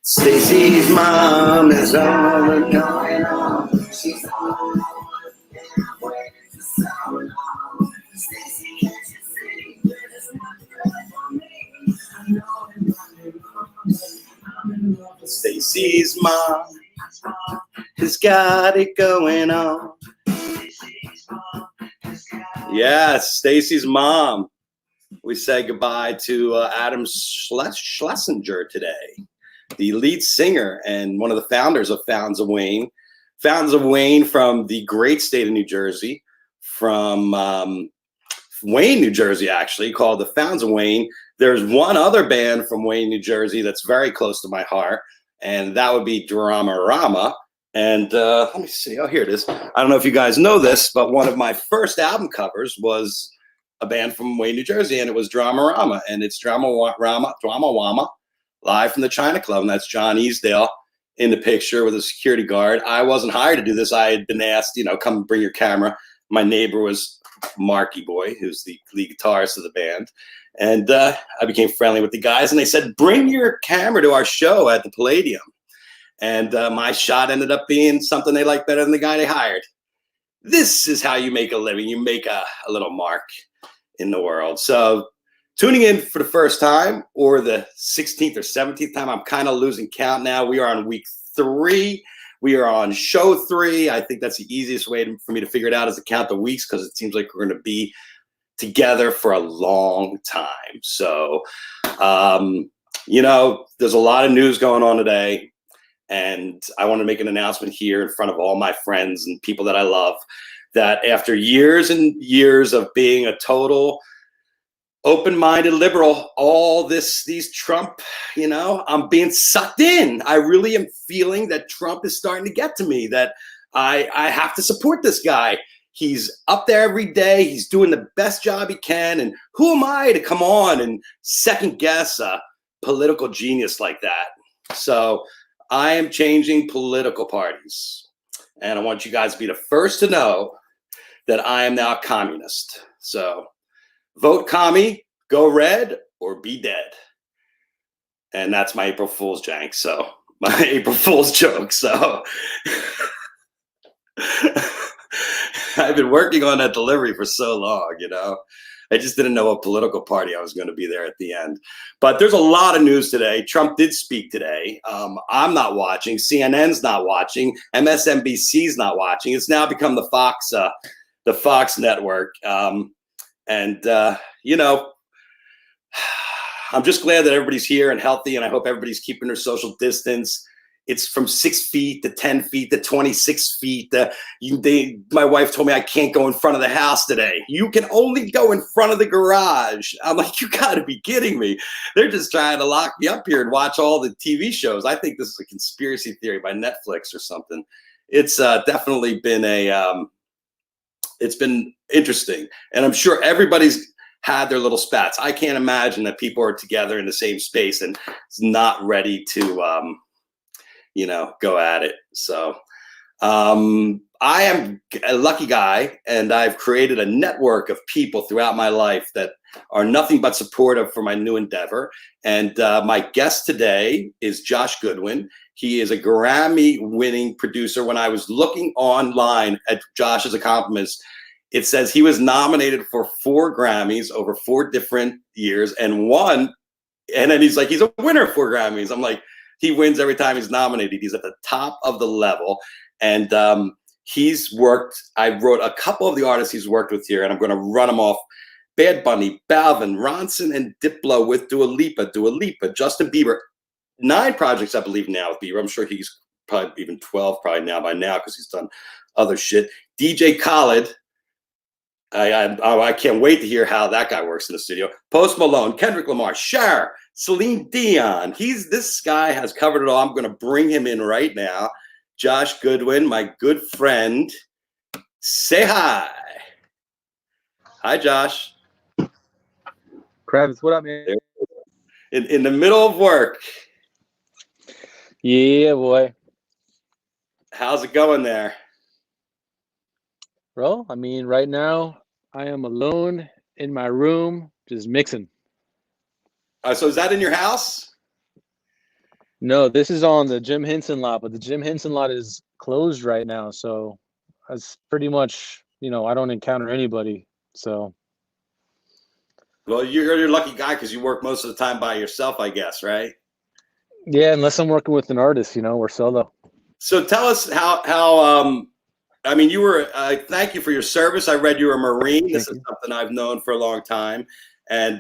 Stacy's mom is all going on. She's all Stacy's mom has got it going on. Yes, Stacy's mom. We say goodbye to Adam Schlesinger today, the lead singer and one of the founders of Fountains of Wayne. Fountains of Wayne from the great state of New Jersey, from Wayne, New Jersey, actually, called the Fountains of Wayne. There's one other band from Wayne, New Jersey that's very close to my heart, and that would be Dramarama. And let me see. Oh, here it is. I don't know if you guys know this, but one of my first album covers was a band from Wayne, New Jersey, and it was Dramarama. And it's Dramawama, live from the China Club. And that's John Easdale in the picture with a security guard. I wasn't hired to do this. I had been asked, come bring your camera. My neighbor was Marky Boy, who's the lead guitarist of the band. And I became friendly with the guys. And they said, bring your camera to our show at the Palladium. And my shot ended up being something they liked better than the guy they hired. This is how you make a living. You make a little mark in the world. So tuning in for the first time or the 16th or 17th time, I'm kind of losing count now. We are on week 3. We are on show 3. I think that's the easiest way for me to figure it out is to count the weeks because it seems like we're going to be together for a long time. So, there's a lot of news going on today. And I want to make an announcement here in front of all my friends and people that I love that after years and years of being a total open-minded liberal, these Trump, I'm being sucked in. I really am feeling that Trump is starting to get to me, that I have to support this guy. He's up there every day. He's doing the best job he can. And who am I to come on and second guess a political genius like that? So I am changing political parties. And I want you guys to be the first to know that I am now a communist. So vote commie, go red, or be dead. And that's my April Fool's jank. So my April Fool's joke. So I've been working on that delivery for so long, I just didn't know what political party I was going to be there at the end. But there's a lot of news today. Trump did speak today. I'm not watching. CNN's not watching. MSNBC's not watching. It's now become the Fox network. I'm just glad that everybody's here and healthy, and I hope everybody's keeping their social distance. It's from 6 feet to 10 feet to 26 feet. My wife told me I can't go in front of the house today. You can only go in front of the garage. I'm like, you got to be kidding me. They're just trying to lock me up here and watch all the TV shows. I think this is a conspiracy theory by Netflix or something. It's definitely been it's been interesting. And I'm sure everybody's had their little spats. I can't imagine that people are together in the same space and not ready to go at it. So I am a lucky guy, and I've created a network of people throughout my life that are nothing but supportive for my new endeavor. And my guest today is Josh Goodwin. He is a Grammy-winning producer. When I was looking online at Josh's accomplishments, it says he was nominated for 4 Grammys over 4 different years and won. And then he's like, he's a winner of 4 Grammys. I'm like, he wins every time he's nominated. He's at the top of the level. And he's worked, I wrote a couple of the artists he's worked with here, and I'm going to run them off. Bad Bunny, Balvin, Ronson, and Diplo with Dua Lipa, Justibn Bieber. 9 projects, I believe, now with Bieber. I'm sure he's probably even 12 probably now by now because he's done other shit. DJ Khaled. I can't wait to hear how that guy works in the studio. Post Malone, Kendrick Lamar, Cher, Celine Dion. This guy has covered it all. I'm going to bring him in right now. Josh Goodwin, my good friend. Say hi. Hi, Josh. Kravitz, what up, man? In the middle of work. Yeah, boy. How's it going there? Bro, I mean, right now, I am alone in my room, just mixing. So is that in your house? No, this is on the Jim Henson lot, but the Jim Henson lot is closed right now, so it's pretty much, I don't encounter anybody. So Well, you're a lucky guy because you work most of the time by yourself, I guess, right? yeah, unless I'm working with an artist, we're solo. So tell us how I mean, you were. Thank you for your service. I read you were a Marine. This Thank is you. something I've known for a long time. And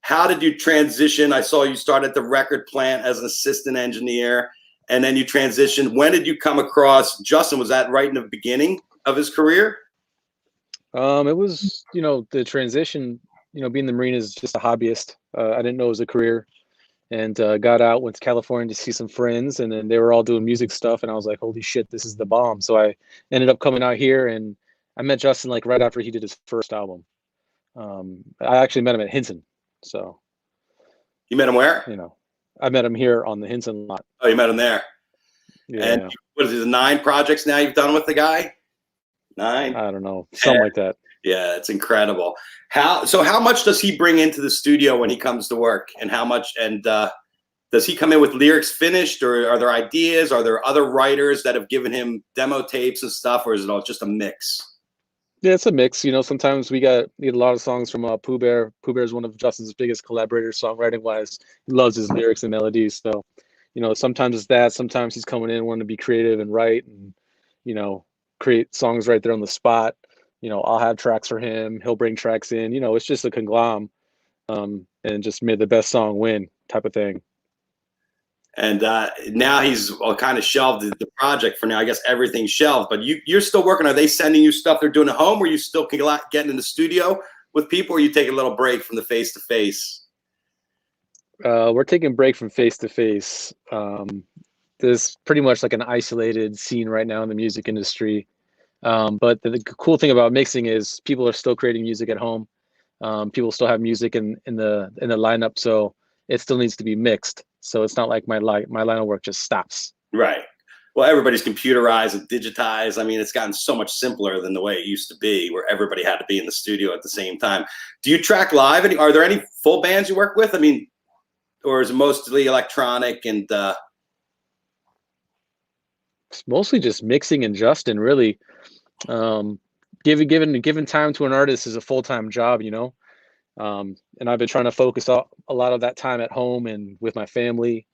how did you transition? I saw you start at the record plant as an assistant engineer, and then you transitioned. When did you come across Justin? Was that right in the beginning of his career? It was, the transition, being the Marine is just a hobbyist. I didn't know it was a career, and got out, went to California to see some friends, and then they were all doing music stuff, and I was like, holy shit, this is the bomb. So I ended up coming out here, and I met Justin like right after he did his first album. I actually met him at Hinson. So, You met him where? I met him here on the Hinson lot. Oh, you met him there. And Yeah. what is it, 9 projects now you've done with the guy? 9? I don't know, something like that. Yeah, it's incredible. How much does he bring into the studio when he comes to work, and how much? And does he come in with lyrics finished, or are there ideas? Are there other writers that have given him demo tapes and stuff, or is it all just a mix? Yeah, it's a mix. Sometimes we get a lot of songs from Pooh Bear. Pooh Bear is one of Justin's biggest collaborators, songwriting wise. He loves his lyrics and melodies. So, sometimes it's that. Sometimes he's coming in wanting to be creative and write, and create songs right there on the spot. I'll have tracks for him. He'll bring tracks in. It's just a conglomerate, and just made the best song win type of thing. And now he's kind of shelved the project for now. I guess everything's shelved, but you're still working. Are they sending you stuff they're doing at home, or you still getting in the studio with people, or you take a little break from the face to face? We're taking a break from face to face. There's pretty much like an isolated scene right now in the music industry. But the cool thing about mixing is people are still creating music at home. People still have music in the lineup, so it still needs to be mixed. So it's not like my line of work just stops. Right. Well, everybody's computerized and digitized. I mean, it's gotten so much simpler than the way it used to be, where everybody had to be in the studio at the same time. Do you track live? Are there any full bands you work with? I mean, or is it mostly electronic and? It's mostly just mixing and Justin, really. Giving time to an artist is a full-time job, and I've been trying to focus a lot of that time at home and with my family,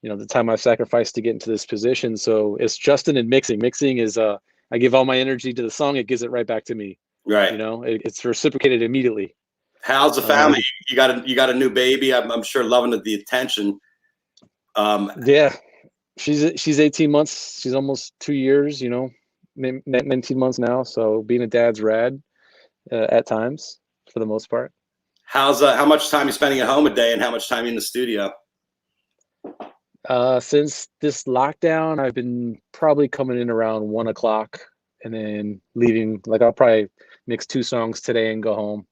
the time I've sacrificed to get into this position. So it's Justin and mixing. Mixing is I give all my energy to the song, it gives it right back to me. Right. It's reciprocated immediately. How's the family? You got a new baby. I'm sure loving the attention. Yeah, she's 18 months. She's almost 2 years. 19 months now. So being a dad's rad at times, for the most part. How much time you spending at home a day, and how much time in the studio? Since this lockdown, I've been probably coming in around 1 o'clock and then leaving. Like I'll probably mix 2 songs today and go home.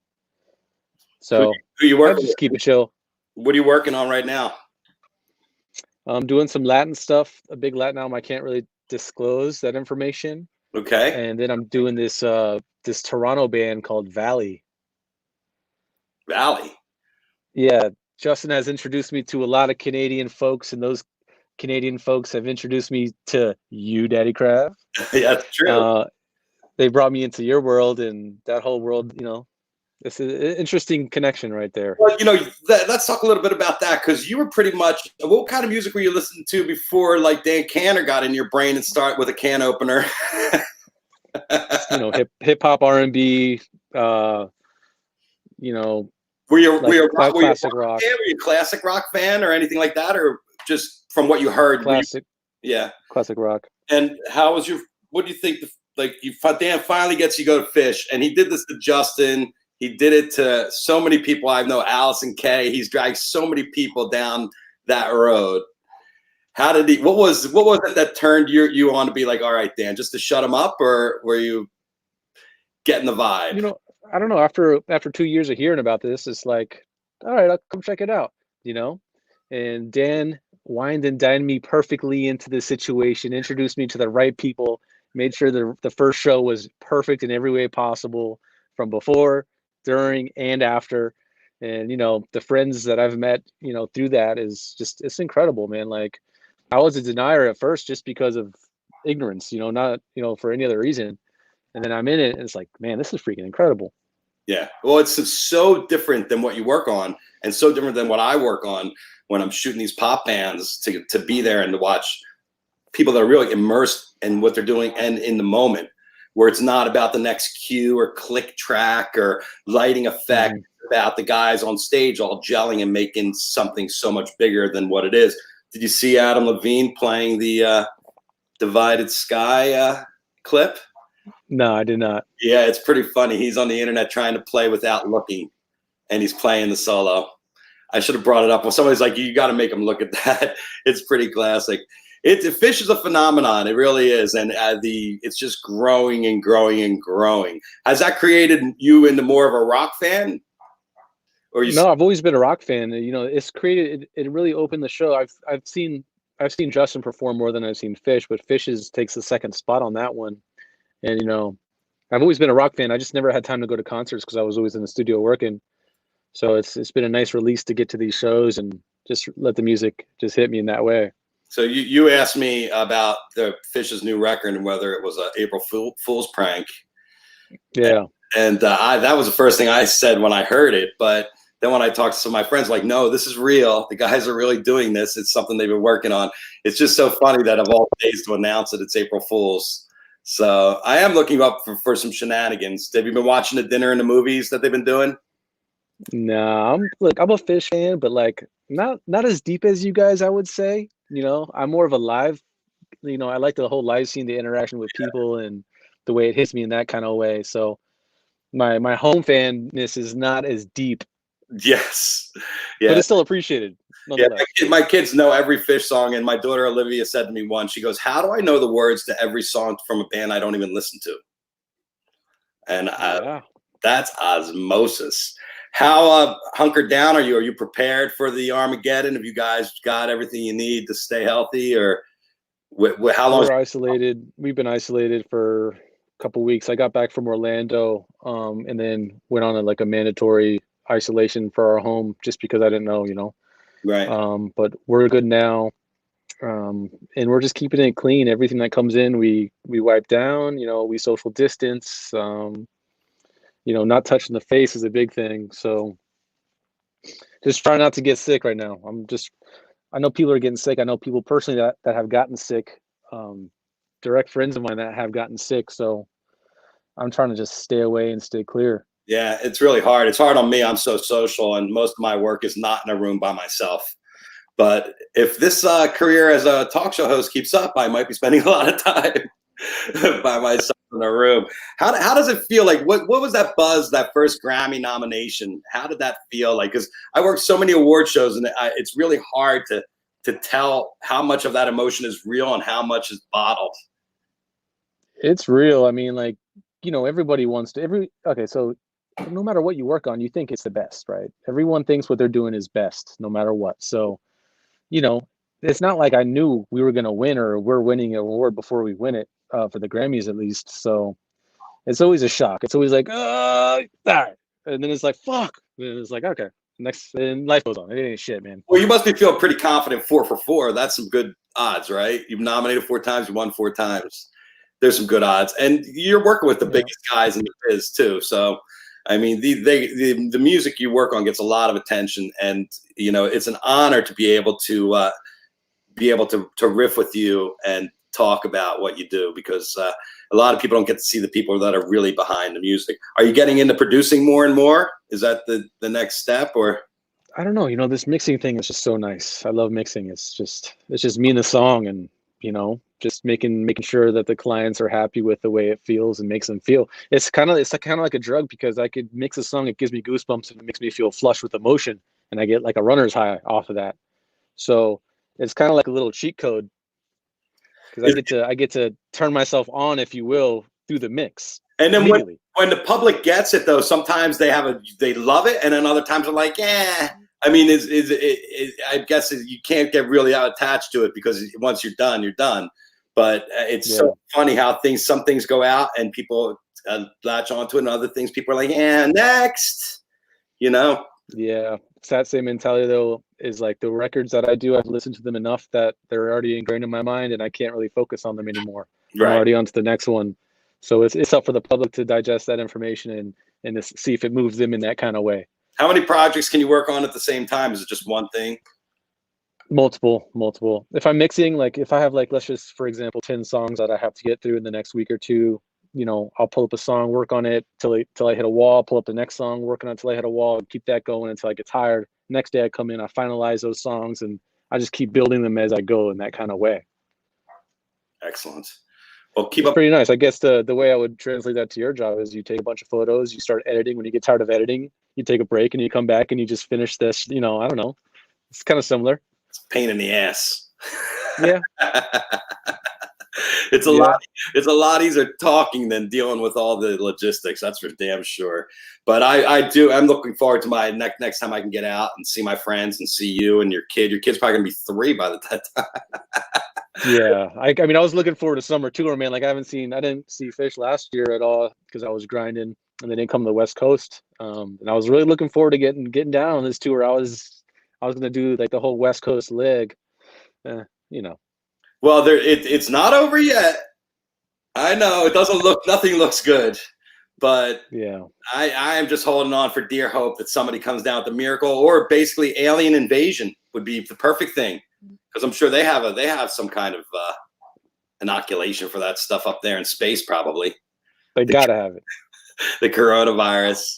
So who you working just keep it chill. What are you working on right now? I'm doing some Latin stuff, a big Latin album. I can't really disclose that information. Okay. And then I'm doing this Toronto band called Valley. Valley. Yeah, Justin has introduced me to a lot of Canadian folks, and those Canadian folks have introduced me to you, Daddy Krav. Yeah, that's true. They brought me into your world, and that whole world, it's an interesting connection right there. Well, let's talk a little bit about that, because you were pretty much, what kind of music were you listening to before like Dan Canner got in your brain and started with a can opener? Hip hop, R&B, Were you classic rock? Were you a classic rock fan or anything like that, or just from what you heard? Classic. Yeah. Classic rock. And what do you think? Dan finally gets you go to Fish, and he did this to Justin. He did it to so many people I know, Allison Kay. He's dragged so many people down that road. How did he? What was it that turned you on to be like, all right, Dan, just to shut him up, or were you getting the vibe? I don't know. After 2 years of hearing about this, it's like, all right, I'll come check it out. And Dan wined and dined me perfectly into the situation, introduced me to the right people, made sure the first show was perfect in every way possible, from before, during, and after. And, you know, the friends that I've met, you know, through that is just, it's incredible, man. Like, I was a denier at first just because of ignorance, you know, not, you know, for any other reason. And then I'm in it and it's like, man, this is freaking incredible. Yeah. Well, it's so different than what you work on and so different than what I work on when I'm shooting these pop bands to be there and to watch people that are really immersed in what they're doing and in the moment, where it's not about the next cue or click track or lighting effect, about the guys on stage all gelling and making something so much bigger than what it is. Did you see Adam Levine playing the Divided Sky clip? No, I did not. Yeah, it's pretty funny. He's on the internet trying to play without looking, and he's playing the solo. I should have brought it up. Well, somebody's like, you got to make him look at that. It's pretty classic. Fish is a phenomenon. It really is, and it's just growing and growing and growing. Has that created you into more of a rock fan? Or you? No, I've always been a rock fan. You know, it's created. It really opened the show. I've seen Justin perform more than I've seen Fish, but takes the second spot on that one. And, you know, I've always been a rock fan. I just never had time to go to concerts because I was always in the studio working. So it's been a nice release to get to these shows and just let the music just hit me in that way. So you asked me about the Fish's new record and whether it was an April Fool's prank. Yeah. And that was the first thing I said when I heard it. But then when I talked to some of my friends, like, no, this is real. The guys are really doing this. It's something they've been working on. It's just so funny that of all days to announce that it's April Fool's. So I am looking up for some shenanigans. Have you been watching the dinner and the movies that they've been doing? No, I'm a Fish fan, but like not as deep as you guys, I would say. You know, I'm more of a live, you know, I like the whole live scene, the interaction with people and the way it hits me in that kind of way. So my home fanness is not as deep. Yes. Yeah. But it's still appreciated. Yeah, my kids know every Fish song, and my daughter Olivia said to me once, she goes, how do I know the words to every song from a band I don't even listen to? And that's osmosis. How hunkered down are you? Are you prepared for the Armageddon? Have you guys got everything you need to stay healthy, or how long? We're isolated. We've been isolated for a couple weeks. I got back from Orlando, and then went on a mandatory isolation for our home just because I didn't know, you know. Right. But we're good now, and we're just keeping it clean. Everything that comes in, we wipe down. You know, we social distance. You know, not touching the face is a big thing. So just try not to get sick right now. I know people are getting sick. I know people personally that have gotten sick. Direct friends of mine that have gotten sick. So I'm trying to just stay away and stay clear. Yeah, it's really hard. It's hard on me. I'm so social, and most of my work is not in a room by myself. But if this career as a talk show host keeps up, I might be spending a lot of time by myself in a room. How does it feel? Like, what was that buzz, that first Grammy nomination? How did that feel like? Because I worked so many award shows, and it's really hard to tell how much of that emotion is real and how much is bottled. It's real. I mean, like, you know, everybody wants to okay, so no matter what you work on, you think it's the best, right? Everyone thinks what they're doing is best no matter what. So, you know, it's not like I knew we were going to win or we're winning an award before we win it, for the Grammys at least. So it's always a shock. It's always like, all right. And then it's like, fuck. And it's like, okay, next, and life goes on. It ain't shit, man. Well, you must be feeling pretty confident 4 for 4. That's some good odds, right? You've nominated 4 times, you won 4 times. There's some good odds. And you're working with the biggest guys in the biz too. So, I mean, the music you work on gets a lot of attention, and you know it's an honor to be able to riff with you and talk about what you do, because a lot of people don't get to see the people that are really behind the music. Are you getting into producing more and more? Is that the next step, or? I don't know. You know, this mixing thing is just so nice. I love mixing. It's just me and the song, and you know, just making sure that the clients are happy with the way it feels and makes them feel. It's kind of like a drug, because I could mix a song, it gives me goosebumps and it makes me feel flush with emotion, and I get like a runner's high off of that. So it's kind of like a little cheat code, because I get to turn myself on, if you will, through the mix. And then when the public gets it, though, sometimes they love it, and then other times they're like, yeah. I mean, I guess you can't get really attached to it, because once you're done, you're done. But it's so funny how some things go out and people latch onto it, and other things people are like, yeah, next, you know. Yeah, it's that same mentality though. Is like the records that I do, I've listened to them enough that they're already ingrained in my mind, and I can't really focus on them anymore. I'm Right. already on to the next one. So it's up for the public to digest that information and to see if it moves them in that kind of way. How many projects can you work on at the same time? Is it just one thing? Multiple. If I'm mixing, like if I have like, let's just for example, 10 songs that I have to get through in the next week or two, I'll pull up a song, work on it till I hit a wall, pull up the next song, working on it till I hit a wall, and keep that going until I get tired. Next day I come in, I finalize those songs, and I just keep building them as I go in that kind of way. Excellent. Well, keep It's up. pretty nice. I guess the way I would translate that to your job is you take a bunch of photos, you start editing. When you get tired of editing, you take a break and you come back and you just finish this. I don't know. It's kind of similar. It's a pain in the ass. Yeah. It's a Yeah. lot. It's a lot easier talking than dealing with all the logistics. That's for damn sure. But I'm looking forward to my next time I can get out and see my friends and see you and your kid. Your kid's probably gonna be 3 by the time. Yeah. I mean, I was looking forward to summer tour, man. Like I didn't see Fish last year at all because I was grinding and they didn't come to the West Coast. And I was really looking forward to getting down on this tour. I was gonna do like the whole West Coast leg. Eh, you know. Well, it's not over yet. I know it doesn't look. Nothing looks good, but Yeah. I am just holding on for dear hope that somebody comes down with a miracle, or basically alien invasion would be the perfect thing, because I'm sure they have some kind of inoculation for that stuff up there in space, probably. They gotta have it. The coronavirus.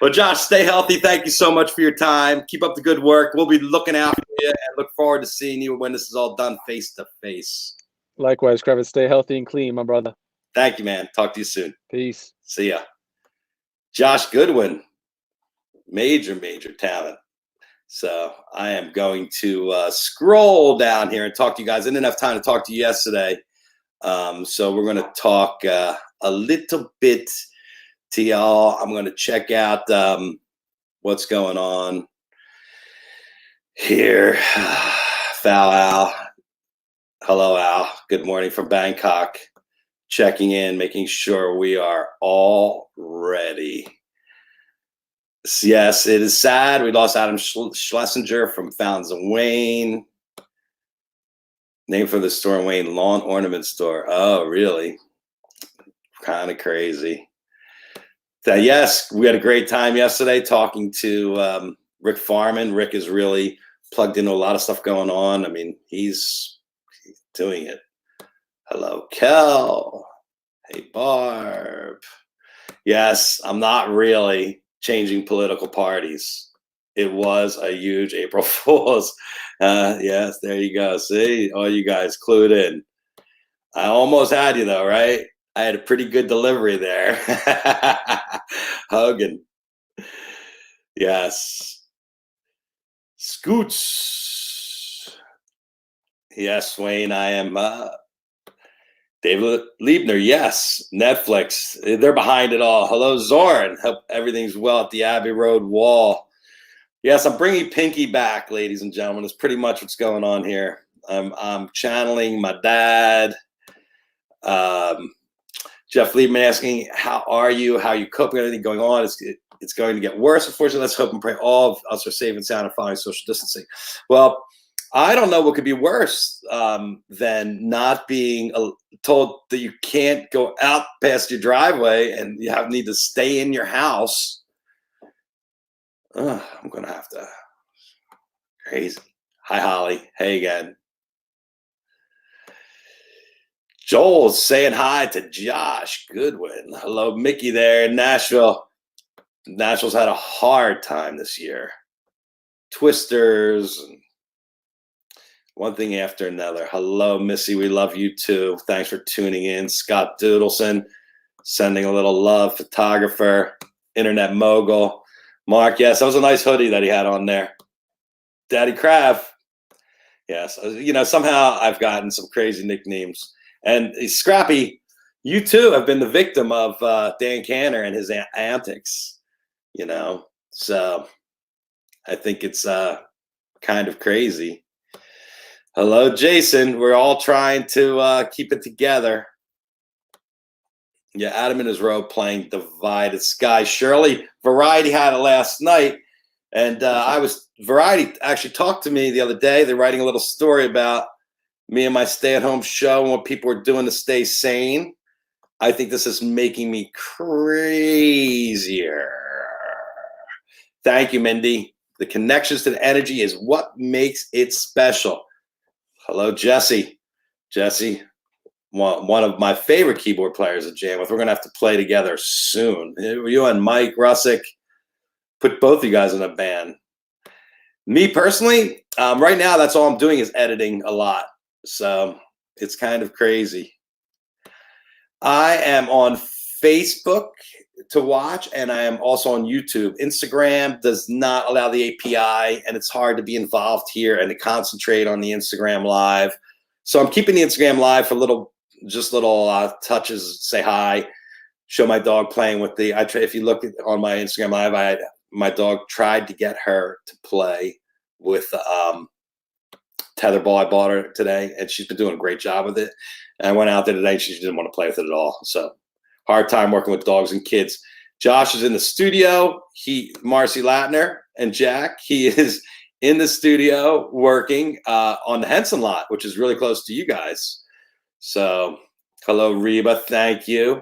Well, Josh, stay healthy. Thank you so much for your time. Keep up the good work. We'll be looking out for you and look forward to seeing you when this is all done face to face. Likewise, Kravitz. Stay healthy and clean, my brother. Thank you, man. Talk to you soon. Peace. See ya. Josh Goodwin, major talent. So I am going to scroll down here and talk to you guys. I didn't have time to talk to you yesterday. So we're going to talk a little bit to y'all. I'm going to check out what's going on here. Foul Al. Hello, Al. Good morning from Bangkok. Checking in, making sure we are all ready. Yes, it is sad. We lost Adam Schlesinger from Fountains of Wayne. Name for the store in Wayne, Lawn Ornament Store. Oh, really? Kind of crazy. Yes, we had a great time yesterday talking to Rick Farman. Rick is really plugged into a lot of stuff going on. I mean, he's doing it. Hello, Kel. Hey, Barb. Yes, I'm not really changing political parties. It was a huge April Fool's. Yes, there you go. See, all you guys clued in. I almost had you though, right? I had a pretty good delivery there. Hogan. Yes. Scoots. Yes, Wayne, I am David Liebner. Yes. Netflix. They're behind it all. Hello, Zorn. Hope everything's well at the Abbey Road wall. Yes, I'm bringing Pinky back, ladies and gentlemen. That's pretty much what's going on here. I'm channeling my dad. Jeff Liebman asking, how are you? How are you coping? Everything going on? It's going to get worse. Unfortunately, let's hope and pray all of us are safe and sound and following social distancing. Well, I don't know what could be worse than not being told that you can't go out past your driveway and you need to stay in your house. I'm going to have to. Crazy. Hi, Holly. Hey again. Joel's saying hi to Josh Goodwin. Hello, Mickey there in Nashville. Nashville's had a hard time this year. Twisters, and one thing after another. Hello, Missy. We love you too. Thanks for tuning in. Scott Doodleson sending a little love. Photographer, internet mogul. Mark, yes, that was a nice hoodie that he had on there. Daddy Crav. Yes, somehow I've gotten some crazy nicknames. And Scrappy, you too have been the victim of Dan Canner and his antics, So I think it's kind of crazy. Hello, Jason. We're all trying to keep it together. Yeah, Adam in his row playing Divided Sky. Shirley, Variety had it last night. And Variety actually talked to me the other day. They're writing a little story about me and my stay-at-home show and what people are doing to stay sane. I think this is making me crazier. Thank you, Mindy. The connections to the energy is what makes it special. Hello, Jesse. Jesse, one of my favorite keyboard players to jam with. We're going to have to play together soon. You and Mike Russick, put both of you guys in a band. Me personally, right now, that's all I'm doing is editing a lot. So it's kind of crazy. I am on Facebook to watch, and I am also on YouTube. Instagram does not allow the API, and it's hard to be involved here and to concentrate on the Instagram Live. So I'm keeping the Instagram Live for little touches, say hi, show my dog playing with if you look on my Instagram Live, my dog tried to get her to play with tetherball I bought her today, and she's been doing a great job with it. And I went out there today, and she didn't want to play with it at all. So hard time working with dogs and kids. Josh is in the studio. Marcy Latner and Jack, he is in the studio working on the Henson lot, which is really close to you guys. So hello, Reba. Thank you.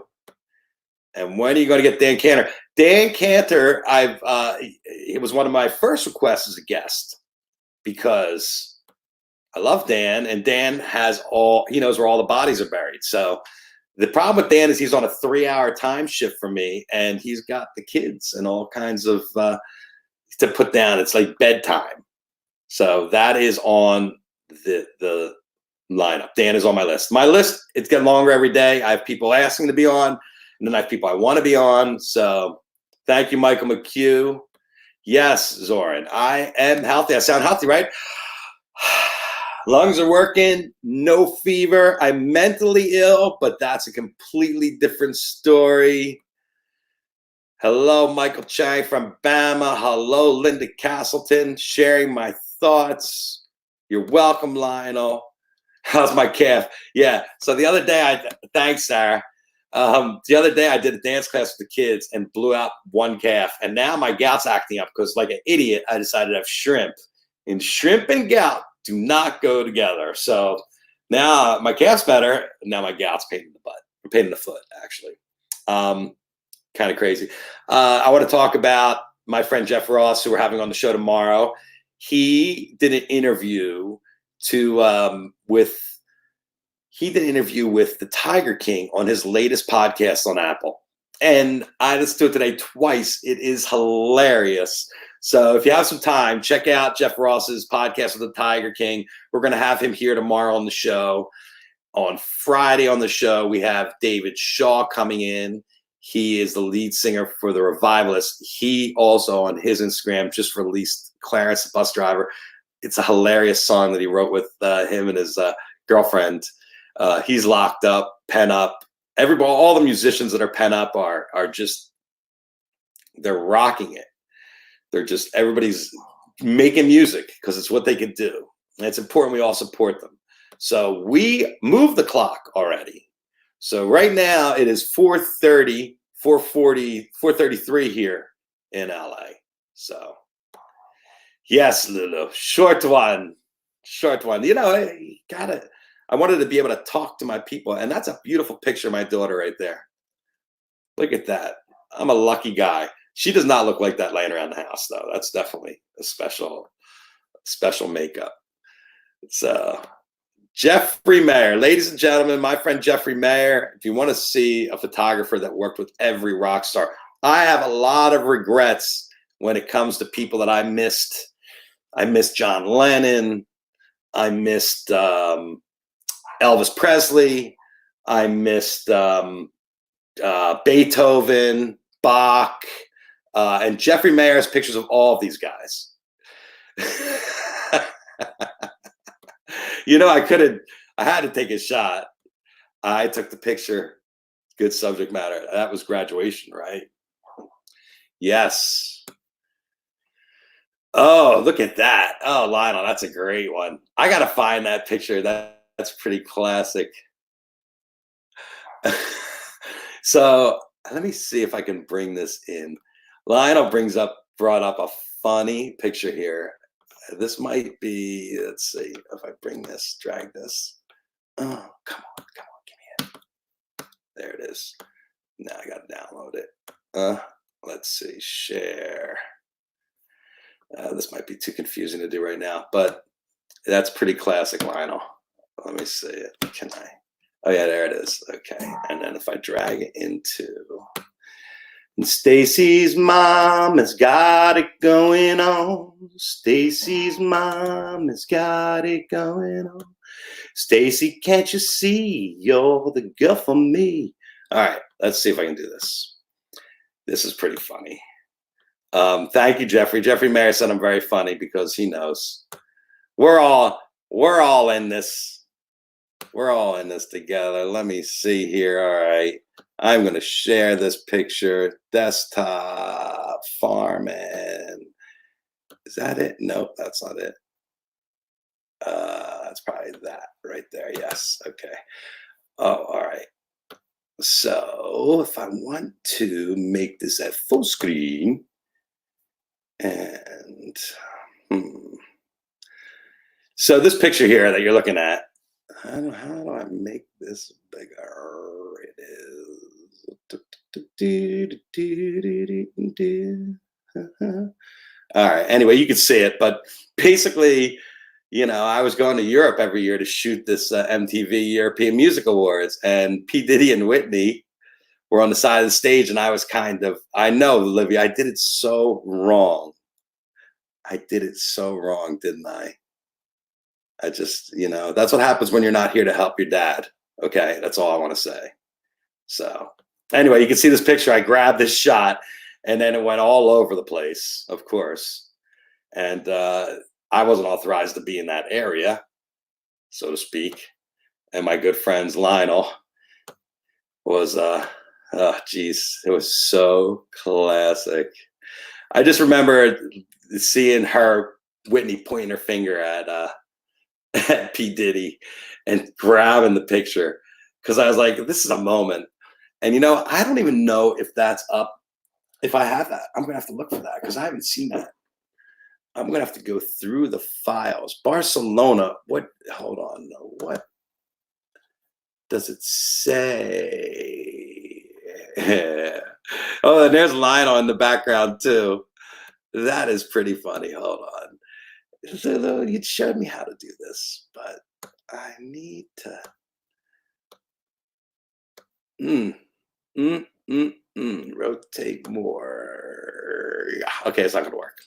And when are you going to get Dan Cantor? Dan Cantor, it was one of my first requests as a guest because I love Dan, and Dan he knows where all the bodies are buried. So the problem with Dan is he's on a 3-hour time shift for me, and he's got the kids and all kinds of to put down. It's like bedtime. So that is on the lineup. Dan is on my list. My list, it's getting longer every day. I have people asking to be on, and then I have people I want to be on. So thank you, Michael McHugh. Yes, Zoran, I am healthy. I sound healthy, right? Lungs are working, no fever. I'm mentally ill, but that's a completely different story. Hello, Michael Chang from Bama. Hello, Linda Castleton, sharing my thoughts. You're welcome, Lionel. How's my calf? Yeah, so the other day, thanks, Sarah. The other day I did a dance class with the kids and blew out one calf. And now my gout's acting up because like an idiot, I decided to have shrimp. And shrimp and gout do not go together. So now my calf's better. Now my gout's pain in the butt, or pain in the foot, actually. Kind of crazy. I want to talk about my friend Jeff Ross, who we're having on the show tomorrow. He did an interview with the Tiger King on his latest podcast on Apple. And I listened to it today twice. It is hilarious. So if you have some time, check out Jeff Ross's podcast with the Tiger King. We're going to have him here tomorrow on the show. On Friday on the show, we have David Shaw coming in. He is the lead singer for the Revivalists. He also, on his Instagram, just released Clarence the Bus Driver. It's a hilarious song that he wrote with him and his girlfriend. He's locked up, pen up. Everybody, all the musicians that are pen up are just, they're rocking it. They're just, everybody's making music because it's what they can do. And it's important we all support them. So we moved the clock already. So right now it is 4:30, 4:40, 4:33 here in LA. So yes, Lulu, short one. You know, I wanted to be able to talk to my people, and that's a beautiful picture of my daughter right there. Look at that. I'm a lucky guy. She does not look like that laying around the house, though. That's definitely a special makeup. It's Jeffrey Mayer. Ladies and gentlemen, my friend Jeffrey Mayer, if you want to see a photographer that worked with every rock star, I have a lot of regrets when it comes to people that I missed. I missed John Lennon. I missed Elvis Presley. I missed Beethoven, Bach, and Jeffrey Mayer has pictures of all of these guys. You know, I had to take a shot. I took the picture. Good subject matter. That was graduation, right? Yes. Oh, look at that. Oh, Lionel, that's a great one. I got to find that picture. That's pretty classic. So let me see if I can bring this in. Lionel brought up a funny picture here. This might be, let's see if I drag this. Oh, come on, give me it. There it is. Now I got to download it. Let's see, share. This might be too confusing to do right now, but that's pretty classic Lionel. Let me see it. Can I? Oh yeah, there it is. Okay, and then if I drag it into Stacy's mom has got it going on. Stacy's mom has got it going on. Stacy, can't you see you're the girl for me? All right, let's see if I can do this. This is pretty funny. Thank you, Jeffrey. Jeffrey Mayer said I'm very funny because he knows. We're all in this. We're all in this together. Let me see here. All right. I'm going to share this picture. Desktop, farming. Is that it? Nope, that's not it. That's probably that right there. Yes. Okay. Oh, all right. So if I want to make this at full screen and so this picture here that you're looking at, how do I make this bigger? It is. All right. Anyway, you can see it, but basically, I was going to Europe every year to shoot this MTV European Music Awards, and P. Diddy and Whitney were on the side of the stage, and I was I know, Olivia, I did it so wrong. I did it so wrong, didn't I? I just, that's what happens when you're not here to help your dad. Okay, that's all I want to say. So anyway, you can see this picture. I grabbed this shot, and then it went all over the place, of course. And I wasn't authorized to be in that area, so to speak. And my good friends Lionel was, it was so classic. I just remember seeing Whitney pointing her finger at P. Diddy and grabbing the picture because I was like, this is a moment. And I don't even know if that's up. If I have that, I'm gonna have to look for that because I haven't seen that. I'm gonna have to go through the files. Barcelona. What? Hold on. What does it say? Oh, and there's Lionel in the background too. That is pretty funny. Hold on. You showed me how to do this, but I need to rotate more. Okay, it's not gonna work.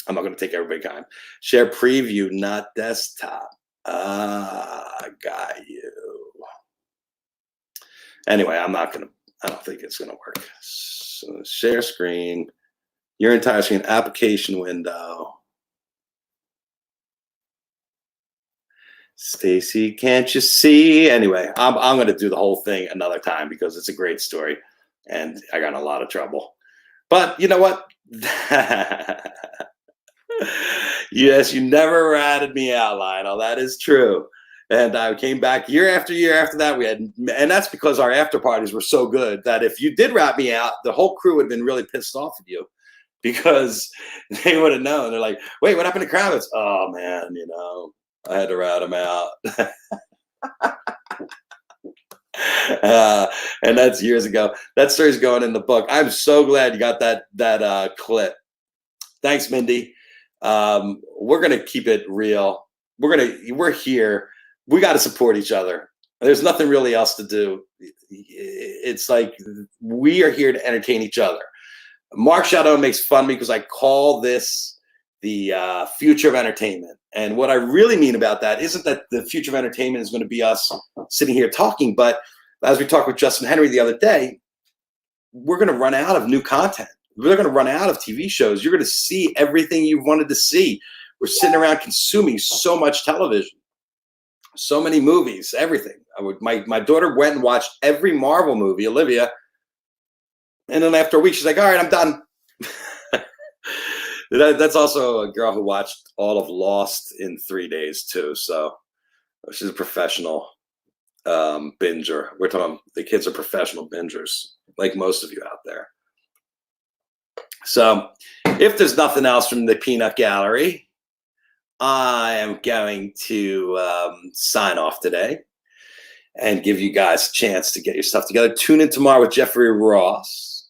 I'm not gonna take everybody time. Share preview, not desktop. Got you. Anyway, I don't think it's gonna work. So share screen, your entire screen, application window. Stacy, can't you see? Anyway, I'm going to do the whole thing another time because it's a great story, and I got in a lot of trouble. But you know what? Yes, you never ratted me out, Lionel. That is true. And I came back year after year after that. And that's because our after parties were so good that if you did rat me out, the whole crew would have been really pissed off at you because they would have known. They're like, wait, what happened to Kravitz? Oh man, I had to rat him out. And that's years ago. That story's going in the book. I'm so glad you got that clip. Thanks, Mindy. We're gonna keep it real. We're here. We got to support each other. There's nothing really else to do. It's like we are here to entertain each other. Mark Shadow makes fun of me because I call this the future of entertainment. And what I really mean about that isn't that the future of entertainment is going to be us sitting here talking, but as we talked with Justin Henry the other day, we're going to run out of new content. We're going to run out of TV shows. You're going to see everything you wanted to see. We're sitting around consuming so much television, so many movies, everything. My daughter went and watched every Marvel movie, Olivia, and then after a week, she's like, all right, I'm done. That's also a girl who watched all of Lost in 3 days too. So she's a professional. binger. We're talking the kids are professional bingers, like most of you out there. So if there's nothing else from the Peanut Gallery, I am going to sign off today and give you guys a chance to get your stuff together. Tune in tomorrow with Jeffrey Ross.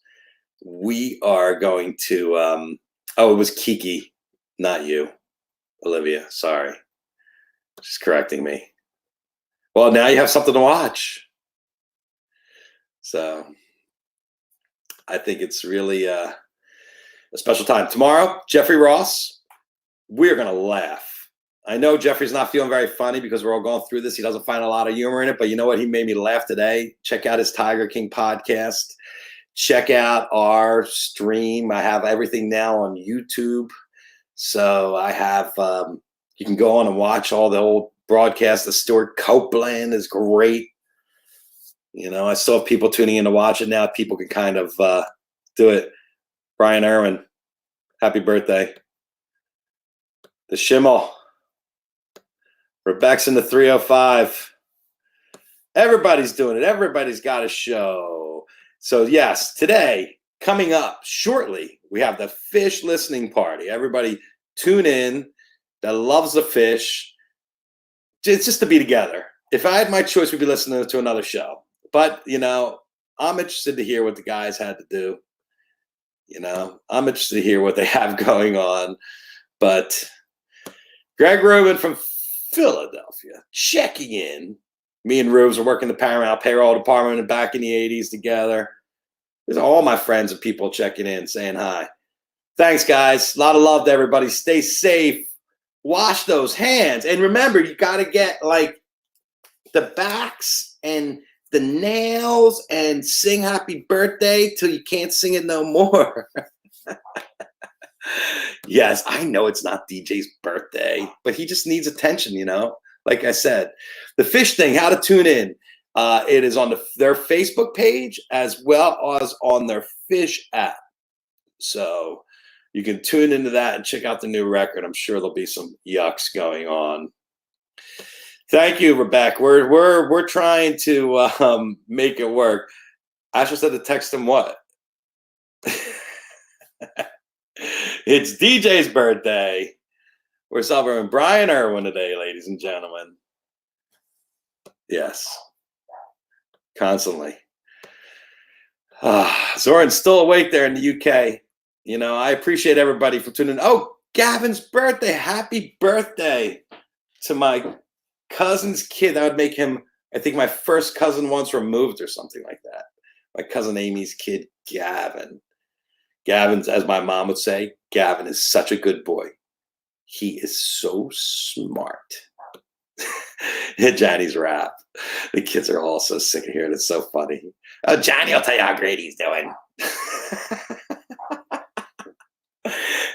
We are going to, it was Kiki, not you, Olivia. Sorry. Just correcting me. Well, now you have something to watch. So I think it's really a special time. Tomorrow, Jeffrey Ross, we're going to laugh. I know Jeffrey's not feeling very funny because we're all going through this. He doesn't find a lot of humor in it, but you know what? He made me laugh today. Check out his Tiger King podcast. Check out our stream. I have everything now on YouTube. So I have, you can go on and watch all the old broadcasts. The Stuart Copeland is great. You know, I still have people tuning in to watch it now. People can kind of do it. Brian Irwin, happy birthday. The Schimmel. Rebecca's in the 305. Everybody's doing it. Everybody's got a show. So, yes, today, coming up shortly, we have the fish listening party. Everybody tune in that loves the fish. It's just to be together. If I had my choice, we'd be listening to another show. But, you know, I'm interested to hear what the guys had to do. You know, I'm interested to hear what they have going on. But Greg Rubin from Philadelphia checking in. Me and Rubes are working the Paramount payroll department and back in the 80s together. There's all my friends and people checking in, saying hi. Thanks, guys. A lot of love to everybody. Stay safe. Wash those hands. And remember, you got to get like the backs and the nails and sing happy birthday till you can't sing it no more. Yes, I know it's not DJ's birthday, but he just needs attention, you know? Like I said, the fish thing, how to tune in. It is on their Facebook page as well as on their fish app. So you can tune into that and check out the new record. I'm sure there'll be some yucks going on. Thank you, Rebecca. We're trying to make it work. Asher said to text him what? It's DJ's birthday. We're celebrating Brian Irwin today, ladies and gentlemen. Yes. Constantly. Zoran's still awake there in the UK. You know, I appreciate everybody for tuning in. Oh, Gavin's birthday. Happy birthday to my cousin's kid. That would make him, I think, my first cousin once removed or something like that. My cousin Amy's kid, Gavin. Gavin's, as my mom would say, Gavin is such a good boy. He is so smart. Johnny's rap. The kids are all so sick of hearing it. It's so funny. Oh, Johnny will tell you how great he's doing.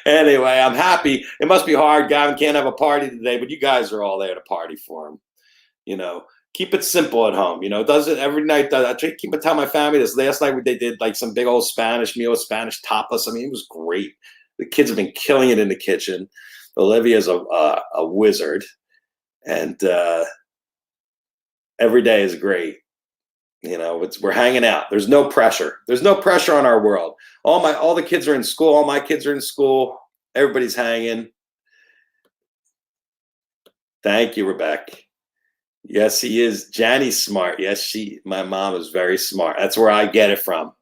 Anyway, I'm happy. It must be hard. Gavin can't have a party today, but you guys are all there to party for him. You know, keep it simple at home. You know, does it every night. I try to keep it, tell my family this. Last night they did like some big old Spanish meal, Spanish tapas. I mean, it was great. The kids have been killing it in the kitchen. Olivia's a wizard, and every day is great. You know, we're hanging out. There's no pressure. There's no pressure on our world. All the kids are in school. All my kids are in school. Everybody's hanging. Thank you, Rebecca. Yes, he is. Janny's smart. Yes, my mom is very smart. That's where I get it from.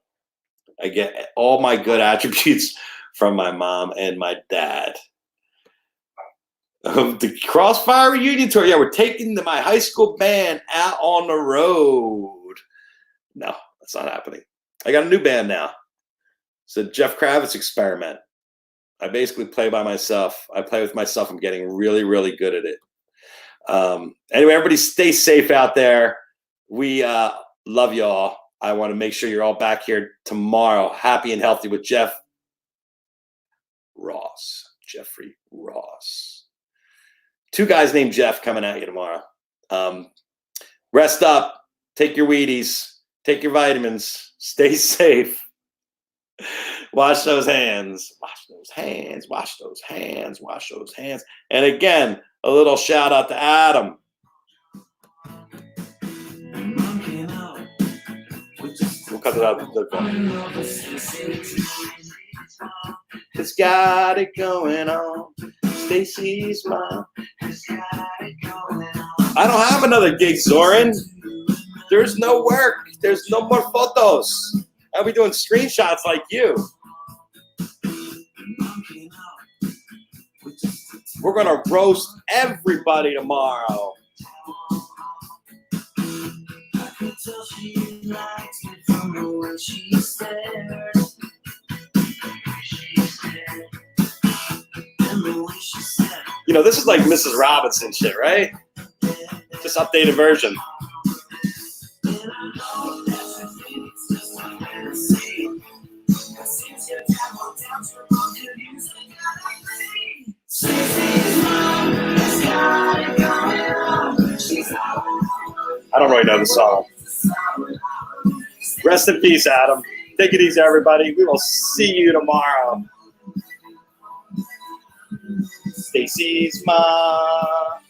I get all my good attributes from my mom and my dad. The Crossfire reunion tour. Yeah, we're taking my high school band out on the road. No, that's not happening. I got a new band now. It's a Jeff Kravitz experiment. I basically play by myself. I play with myself. I'm getting really, really good at it. Anyway, everybody stay safe out there. We love y'all. I want to make sure you're all back here tomorrow, happy and healthy with Jeffrey Ross. Two guys named Jeff coming at you tomorrow. Rest up. Take your Wheaties. Take your vitamins. Stay safe. Wash those hands. Wash those hands. Wash those hands. Wash those hands. And again, a little shout out to Adam. cut it out. It's got it going on. Stacy's mom. I don't have another gig, Zoran. There's no work. There's no more photos. I'll be doing screenshots like you. We're gonna roast everybody tomorrow. You know, this is like Mrs. Robinson shit, right? Just updated version. I don't really know the song. Rest in peace, Adam. Take it easy, everybody. We will see you tomorrow. Stacy's mom.